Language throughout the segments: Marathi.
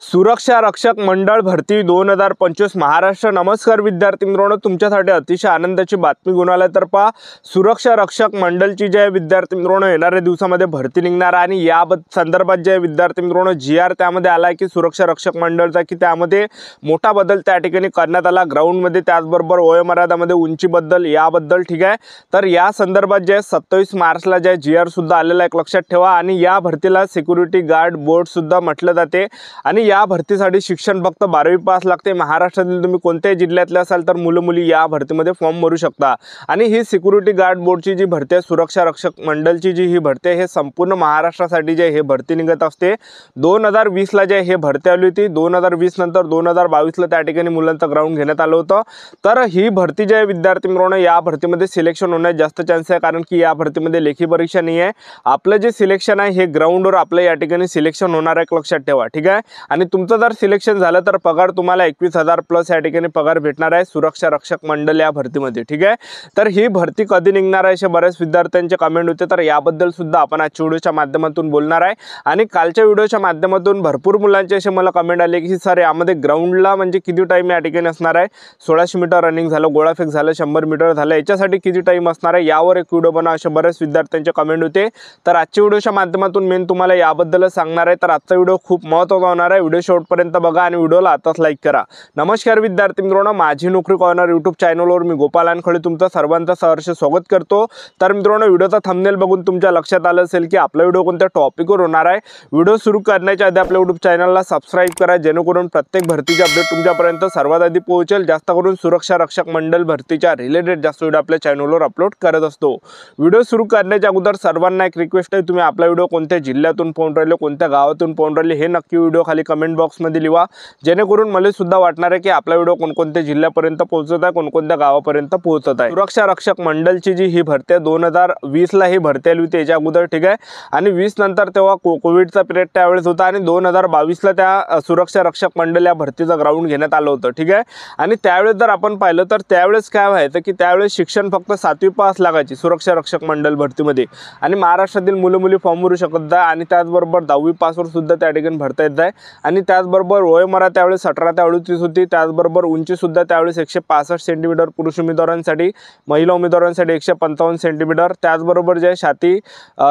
सुरक्षा रक्षक मंडळ भरती 2025 महाराष्ट्र। नमस्कार विद्यार्थी मित्रांनो, तुमच्यासाठी अतिशय आनंदाची बातमी घेऊन आले। तर पहा, सुरक्षा रक्षक मंडळची जे विद्यार्थी मित्रांनो येणाऱ्या दिवसामध्ये भरती निघणार आणि या संदर्भात जे विद्यार्थी मित्रांनो जी.आर. त्यामध्ये आला की सुरक्षा रक्षक मंडळचा की त्यामध्ये मोठा बदल त्या ठिकाणी करण्यात आला ग्राउंडमध्ये, त्याचबरोबर वयोमर्यादामध्ये उंचीबद्दल याबद्दल। ठीक आहे, तर या संदर्भात जे 27 मार्चला जे जी.आर. सुद्धा आलेला एक लक्षात ठेवा। आणि या भरतीला सिक्युरिटी गार्ड बोर्ड सुद्धा म्हटलं जाते आणि या भरतीसाठी शिक्षण फक्त 12वी पास लागते। महाराष्ट्रातील तुम्ही कोणत्याही जिल्ह्यातले असाल तर मुलं मुली या भरतीमध्ये फॉर्म भरू शकता। आणि ही सिक्युरिटी गार्ड बोर्डची जी भरती आहे, सुरक्षा रक्षक मंडळची जी ही भरती आहे, हे संपूर्ण महाराष्ट्रासाठी जे हे भरती निघत असते। 2020 ला जे हे भरती आली होती, 2020 नंतर 2022 ला त्या ठिकाणी मुलांचं ग्राउंड घेण्यात आलं होतं। तर ही भरती जे विद्यार्थी मित्रांनो या भरतीमध्ये सिलेक्शन होण्यास जास्त चान्स आहे, कारण की या भरतीमध्ये लेखी परीक्षा नाही आहे। आपलं जे सिलेक्शन आहे हे ग्राउंडवर आपलं या ठिकाणी सिलेक्शन होणार आहे, एक लक्षात ठेवा। ठीक आहे, आणि तुमचं जर सिलेक्शन झालं तर पगार तुम्हाला 21,000 प्लस या ठिकाणी पगार भेटणार आहे सुरक्षा रक्षक मंडळ या भरतीमध्ये। ठीक आहे, तर ही भरती कधी निघणार आहे असे बरेच विद्यार्थ्यांचे कमेंट होते, तर याबद्दल सुद्धा आपण आजच्या व्हिडिओच्या माध्यमातून बोलणार आहे। आणि कालच्या व्हिडिओच्या माध्यमातून भरपूर मुलांचे असे मला कमेंट आले की सर यामध्ये ग्राउंडला म्हणजे किती टाइम या ठिकाणी असणार आहे, 1600 मीटर रनिंग झालं, गोळाफेक झालं, 100 मीटर झालं, याच्यासाठी किती टाइम असणार आहे, यावर एक व्हिडिओ बनवा असे बरेच विद्यार्थ्यांचे कमेंट होते। तर आजच्या व्हिडिओच्या माध्यमातून मी तुम्हाला याबद्दलच सांगणार आहे। तर आजचा व्हिडिओ खूप महत्त्वाचा होणार आहे, व्हिडिओ शेवटपर्यंत बघा आणि व्हिडिओला आताच लाईक करा। नमस्कार विद्यार्थी मित्रांनो, माझी नोकरी कॉर्नर यूट्यूब चॅनलवर मी गोपाल अनखळे तुमचं सर्वांचं सहर्ष स्वागत करतो। तर मित्रांनो, व्हिडिओचा थंबनेल बघून तुमच्या लक्षात आलं असेल की आपला व्हिडिओ कोणत्या टॉपिकवर होणार आहे। व्हिडिओ सुरू करण्याच्या आधी आपल्या यूट्यूब चॅनलला सबस्क्राइब करा, जेणेकरून प्रत्येक भरतीचे अपडेट तुमच्यापर्यंत सर्वात आधी पोहोचेल। जास्त करून सुरक्षा रक्षक मंडळ भरतीच्या रिलेटेड जास्त व्हिडिओ आपल्या चॅनलवर अपलोड करत असतो। व्हिडिओ सुरू करण्याच्या अगोदर सर्वांना एक रिक्वेस्ट आहे, तुम्ही आपला व्हिडिओ कोणत्या जिल्ह्यातून पाहून राहिले, कोणत्या गावातून पाहून राहिले हे नक्की व्हिडिओ खाली कमेंट बॉक्समध्ये लिहा, जेणेकरून मला सुद्धा वाटणार आहे की आपला व्हिडिओ कोणकोणत्या जिल्ह्यापर्यंत पोहोचत आहे, कोणकोणत्या गावापर्यंत पोहोचत आहे। सुरक्षा रक्षक मंडळची जी ही भरती आहे 2020 ला ही भरती आली होती याच्या अगोदर। ठीक आहे, आणि 20 नंतर तेव्हा कोविडचा पिरियड त्यावेळेस होता आणि 2022 ला त्या सुरक्षा रक्षक मंडळ या भरतीचं ग्राउंड घेण्यात आलं होतं। ठीक आहे, आणि त्यावेळेस जर आपण पाहिलं तर त्यावेळेस काय व्हायचं की त्यावेळेस शिक्षण फक्त 7वी पास लागायची सुरक्षा रक्षक मंडळ भरतीमध्ये, आणि महाराष्ट्रातील मुलं मुली फॉर्म भरू शकत आहे। आणि त्याचबरोबर 10वी पासवर सुद्धा त्या ठिकाणी भरता येत आहे। आणि त्याचबरोबर वयोमर्यादा त्यावेळेस 17 ते 38 होती। त्याचबरोबर उंची सुद्धा त्यावेळेस 165 सेंटीमीटर पुरुष उमेदवारांसाठी, महिला उमेदवारांसाठी 155 सेंटीमीटर, त्याचबरोबर जे छाती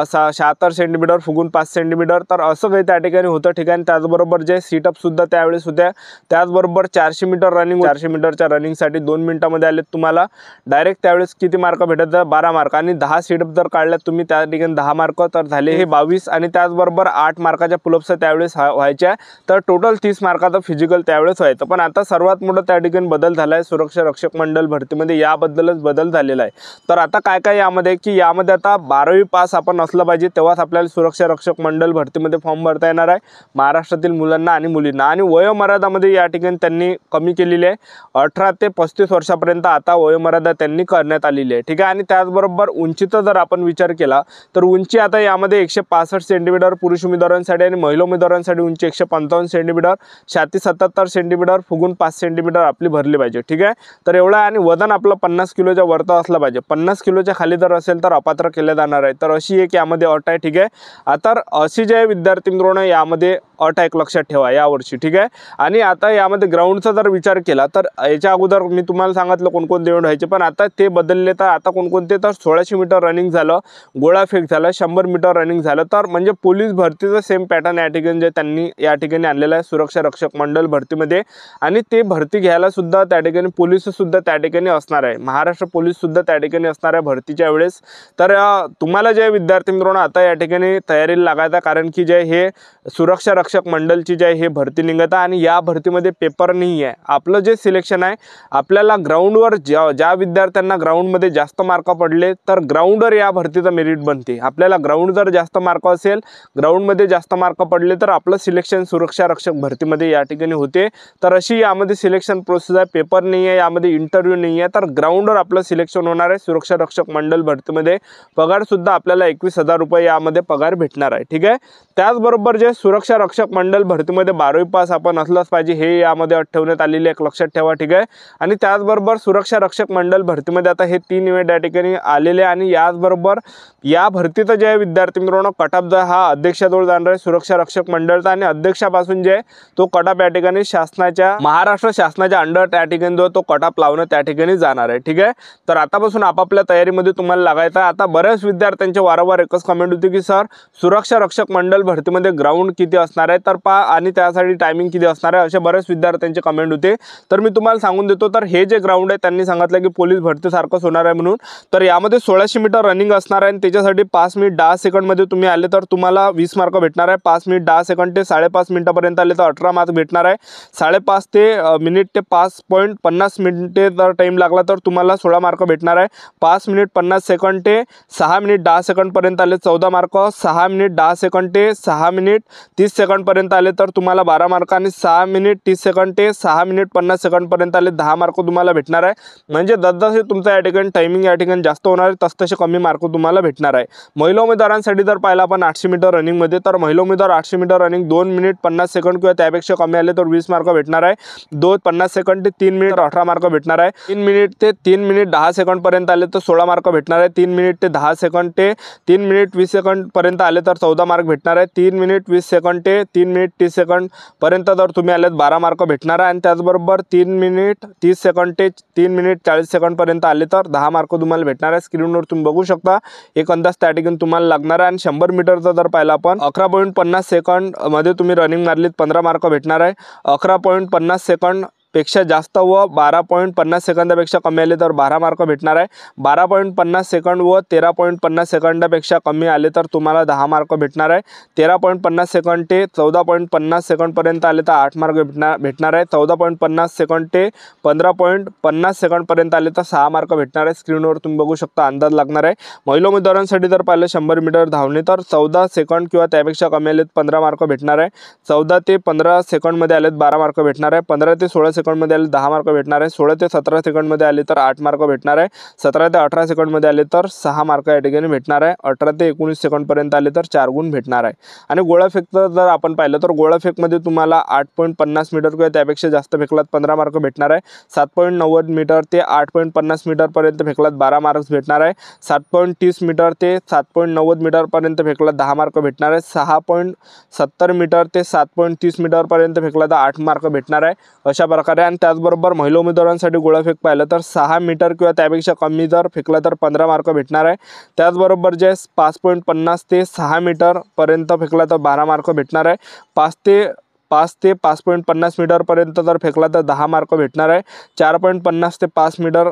76 सेंटीमीटर, फुगून 5 सेंटीमीटर, तर असं काही त्या ठिकाणी होतं। ठिकाणी त्याचबरोबर जे सीटअप सुद्धा त्यावेळेस होत्या। त्याचबरोबर 400 मीटर रनिंग, 400 मीटरच्या रनिंगसाठी 2 मिनिटांमध्ये आले तुम्हाला डायरेक्ट त्यावेळेस किती मार्क भेटत, 12 मार्क, आणि 10 सीटअप जर काढल्यात तुम्ही त्या ठिकाणी 10 मार्क, तर झाले हे 22। आणि त्याचबरोबर 8 मार्काच्या पुलअप्स त्यावेळेस व्हायच्या, तर टोटल 30 मार्काचा फिजिकल त्यावेळेस व्हायचं। पण आता सर्वात मोठा त्या ठिकाणी बदल झाला आहे सुरक्षा रक्षक मंडळ भरतीमध्ये, याबद्दलच बदल झालेला आहे। तर आता काय काय यामध्ये की यामध्ये आता 12वी पास आपण असलं पाहिजे, तेव्हाच आपल्याला सुरक्षा रक्षक मंडळ भरतीमध्ये फॉर्म भरता येणार आहे महाराष्ट्रातील मुलांना आणि मुलींना। आणि वयोमर्यादामध्ये या ठिकाणी त्यांनी कमी केलेली आहे, 18 ते 35 वर्षापर्यंत आता वयोमर्यादा त्यांनी करण्यात आलेली आहे। ठीक आहे, आणि त्याचबरोबर उंचीचा जर आपण विचार केला तर उंची आता यामध्ये 165 सेंटीमीटर पुरुष उमेदवारांसाठी आणि महिला उमेदवारांसाठी उंची 155 सेंटीमीटर, छाती 77 सेंटीमीटर, फुगून 5 सेंटीमीटर आपली भरली पाहिजे। ठीक आहे, तर एवढा, आणि वजन आपलं 50 किलोच्या वरती असलं पाहिजे। 50 किलोच्या खाली जर असेल तर अपात्र केले जाणार आहे, तर अशी एक यामध्ये अट आहे। ठीक आहे, आता अशी जे विद्यार्थी मित्रांनो यामध्ये अट एक लक्षात ठेवा यावर्षी। ठीक आहे, आणि आता यामध्ये ग्राउंडचा जर विचार केला तर याच्या अगोदर मी तुम्हाला सांगितलं कोणकोणते इव्हेंट व्हायचे, पण आता ते बदलले। तर आता कोणकोणते, तर 1600 मीटर रनिंग झालं, गोळाफेक झालं, 100 मीटर रनिंग झालं, तर म्हणजे पोलीस भरतीचं सेम पॅटर्न या ठिकाणी जे त्यांनी या ठिकाणी आणलेलं आहे सुरक्षा रक्षक मंडळ भरतीमध्ये। आणि ते भरती घ्यायला सुद्धा त्या ठिकाणी पोलीस सुद्धा त्या ठिकाणी असणार आहे, महाराष्ट्र पोलीस सुद्धा त्या ठिकाणी असणार आहे भरतीच्या वेळेस। तर तुम्हाला जे विद्यार्थी मित्रांनो आता या ठिकाणी तयारीला लागायचं, कारण की जे हे सुरक्षा रक्षक मंडळची जे हे भरती निघत आहे आणि या भरतीमध्ये पेपर नाही आहे। आपलं जे सिलेक्शन आहे, आपल्याला ग्राउंडवर ज्या विद्यार्थ्यांना ग्राउंडमध्ये जास्त मार्क पडले तर ग्राउंडवर या भरतीचं मेरिट बनते। आपल्याला ग्राउंड जर जास्त मार्क असेल, ग्राउंडमध्ये जास्त मार्क पडले तर आपलं सिलेक्शन सुरक्षा रक्षक भरतीमध्ये या ठिकाणी होते। तर अशी यामध्ये सिलेक्शन प्रोसेस आहे, पेपर नाही आहे, यामध्ये इंटरव्ह्यू नाही आहे, तर ग्राउंडवर आपलं सिलेक्शन होणार आहे सुरक्षा रक्षक मंडळ भरतीमध्ये। पगार सुद्धा आपल्याला 21,000 रुपये यामध्ये पगार भेटणार आहे। ठीक आहे, त्याचबरोबर जे सुरक्षा रक्षक मंडळ भरतीमध्ये 12वी पास आपण असलंच पाहिजे, हे यामध्ये अट ठेवण्यात आलेली एक लक्षात ठेवा। ठीक आहे, आणि त्याचबरोबर सुरक्षा रक्षक मंडळ भरतीमध्ये आता हे 3 इव्हेंट या ठिकाणी आलेले, आणि याचबरोबर या भरतीचं जे विद्यार्थी मित्रांनो कट ऑफ हा अध्यक्षाजवळ जाणार आहे सुरक्षा रक्षक मंडळचा, आणि अध्यक्षापासून पासून जे तो कटाप या ठिकाणी शासनाच्या महाराष्ट्र शासनाच्या अंडर त्या ठिकाणी जो तो कटाप लावणं त्या ठिकाणी जाणार आहे। ठीक आहे, तर आतापासून आपापल्या तयारीमध्ये तुम्हाला लागायचं आहे। आता बऱ्याच विद्यार्थ्यांचे वारंवार एकच कमेंट होती की सर सुरक्षा रक्षक मंडल भरतीमध्ये ग्राउंड किती असणार आहे, तर आणि त्यासाठी टायमिंग किती असणार आहे, असे बरेच विद्यार्थ्यांचे कमेंट होते। तर मी तुम्हाला सांगून देतो, तर हे जे ग्राउंड आहे त्यांनी सांगितलं की पोलीस भरतीसारखंच होणार आहे म्हणून। तर यामध्ये 1600 मीटर रनिंग असणार आहे आणि त्याच्यासाठी 5 मिनिट 10 सेकंडमध्ये तुम्ही आले तर तुम्हाला 20 मार्क भेटणार आहे। 5 मिनिट 10 सेकंड ते 5.5 मिनिटापर्यंत आले तर 18 मार्क भेटणार आहे। 5.5 मिनिट ते 5.50 मिनिटे जर टाइम लागला तर तुम्हाला 16 मार्क भेटणार आहे। 5 मिनिट 50 सेकंड ते 6 मिनिट 10 सेकंड पर्यंत आले 14 मार्क। 6 मिनिट 10 सेकंड ते 6 मिनिट 30 सेकंड पर्यंत आले तर तुम्हाला 12 मार्क आणि 6 मिनिट 30 सेकंड ते 6 मिनिट 50 सेकंड पर्यंत आले 10 मार्क तुम्हाला भेटणार आहे। म्हणजे जसजसे तुमचा या ठिकाणी टायमिंग या ठिकाणी जास्त होणार आहे तसतसे कमी मार्क तुम्हाला भेटणार आहे। महिला उमेदवारांसाठी जर पाहिलं आपण 800 मीटर रनिंग मध्ये, तर महिला उमेदवार 800 मीटर रनिंग 2 मिनिट 50 सेकंड किंवा त्यापेक्षा कमी आले तर 20 मार्क भेटणार आहे। 2:50 सेकंड ते 3 मिनिट 18 मार्क भेटणार आहे। 3 मिनिट ते 3 मिनिट 10 सेकंड पर्यंत आले तर 16 मार्क भेटणार आहे। 3 मिनिट ते 10 सेकंड ते 3 मिनिट 20 सेकंड पर्यंत आले तर 14 मार्क भेटणार आहे। 3 मिनिट 20 सेकंड ते 3 मिनिट 30 सेकंड पर्यंत जर तुम्ही आलेत 12 मार्क भेटणार आहे। आणि त्याचबरोबर 3 मिनिट 30 सेकंड ते 3 मिनिट 40 सेकंड पर्यंत आले तर 10 मार्क तुम्हाला भेटणार आहे। स्क्रीनवर तुम्ही बघू शकता एक अंदाज त्या ठिकाणी तुम्हाला लागणार आहे। आणि 100 मीटरचा जर पाहिला आपण 11.50 सेकंड मध्ये तुम्ही रनिंग मारलीत 15 मार्क भेटणार आहे। 11.50 सेकंड पेक्षा जास्त व 12.50 सेकंदापेक्षा कमी आले तर 12 मार्क भेटणार आहे। 12.50 सेकंड व 13.50 सेकंदापेक्षा कमी आले तर तुम्हाला 10 मार्क भेटणार आहे। 13.50 सेकंड ते 14.50 सेकंड पर्यंत आले तर 8 मार्क भेटणार आहे। 14.50 सेकंड ते 15.50 सेकंड पर्यंत आले तर 6 मार्क भेटणार आहे। स्क्रीनवर तुम्ही बघू शकता अंदाज लागणार आहे। महिला उमेदवारांसाठी जर पाहिलं 100 मीटर धावणे तर 14 सेकंड किंवा त्यापेक्षा कमी आले 15 मार्क भेटणार आहे। 14 ते 15 सेकंड मध्ये आले 12 मार्क भेटणार आहे। 15 ते 16 सेकंड मध्ये आले 10 मार्क भेटणार आहे। 16 ते 17 सेकंड मध्ये आले तर 8 मार्क भेटणार आहे। 17 ते 18 सेकंड मध्ये आले तर 6 मार्क या ठिकाणी भेटणार आहे। 18 ते 19 सेकंड पर्यंत आले तर 4 गुण भेटणार आहे। आणि गोळाफेकचं जर आपण पाहिलं तर गोळाफेक मध्ये तुम्हाला 8.50 मीटर किंवा त्यापेक्षा जास्त फेकलात 15 मार्क भेटणार आहे। 7.90 मीटर ते 8.50 मीटर पर्यंत फेकलात 12 मार्क्स भेटणार आहे। 7.30 मीटर ते 7.90 मीटर पर्यंत फेकलात 10 मार्क भेटणार आहे। 6.70 मीटर ते 7.30 मीटर पर्यंत फेकला तर 8 मार्क भेटणार आहे। अशा प्रकारे आणि त्याचबरोबर महिला उमेदवारांसाठी गोळाफेक पाहिलं तर 6 मीटर किंवा त्यापेक्षा कमी जर फेकला तर 15 मार्क भेटणार आहे। त्याचबरोबर जे 5.50 ते 6 मीटर पर्यंत फेकला तर 12 मार्क भेटणार आहे। 5 ते 5.50 मीटर पर्यंत जर फेकला तर 10 मार्क भेटणार आहे। 4.50 ते 5 मीटर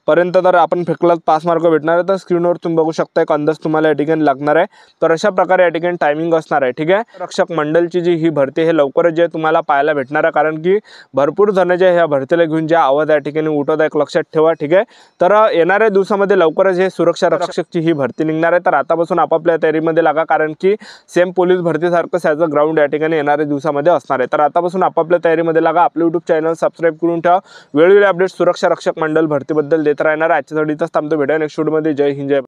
पर्यंत जर आपण फेकलात 5 मार्क भेटणार आहे। तर स्क्रीनवर तुम्ही बघू शकता एक अंदाज तुम्हाला या ठिकाणी लागणार आहे। तर अशा प्रकारे या ठिकाणी टायमिंग असणार आहे। ठीक आहे, रक्षक मंडलची जी ही भरती हे लवकरच जे तुम्हाला पाहायला भेटणार आहे, कारण की भरपूर जण जे ह्या भरतीला घेऊन जे आवाज या ठिकाणी उठवत आहे लक्षात ठेवा। ठीक आहे, तर येणाऱ्या दिवसामध्ये लवकरच हे सुरक्षा रक्षकची ही भरती निघणार आहे। तर आतापासून आपापल्या तयारीमध्ये लागा, कारण की सेम पोलीस भरतीसारखंच याचं ग्राउंड या ठिकाणी येणाऱ्या दिवसामध्ये असणार आहे। तर आतापासून आपापल्या तयारीमध्ये लागा। आपले YouTube चॅनल सबस्क्राईब करून ठेवा। वेळोवेळी अपडेट सुरक्षा रक्षक मंडल भरतीबद्दल देत राहणार। आजच्यासाठी इथंच थांबतो, भेटूया नेक्स्ट व्हिडिओमध्ये। जय हिंद, जय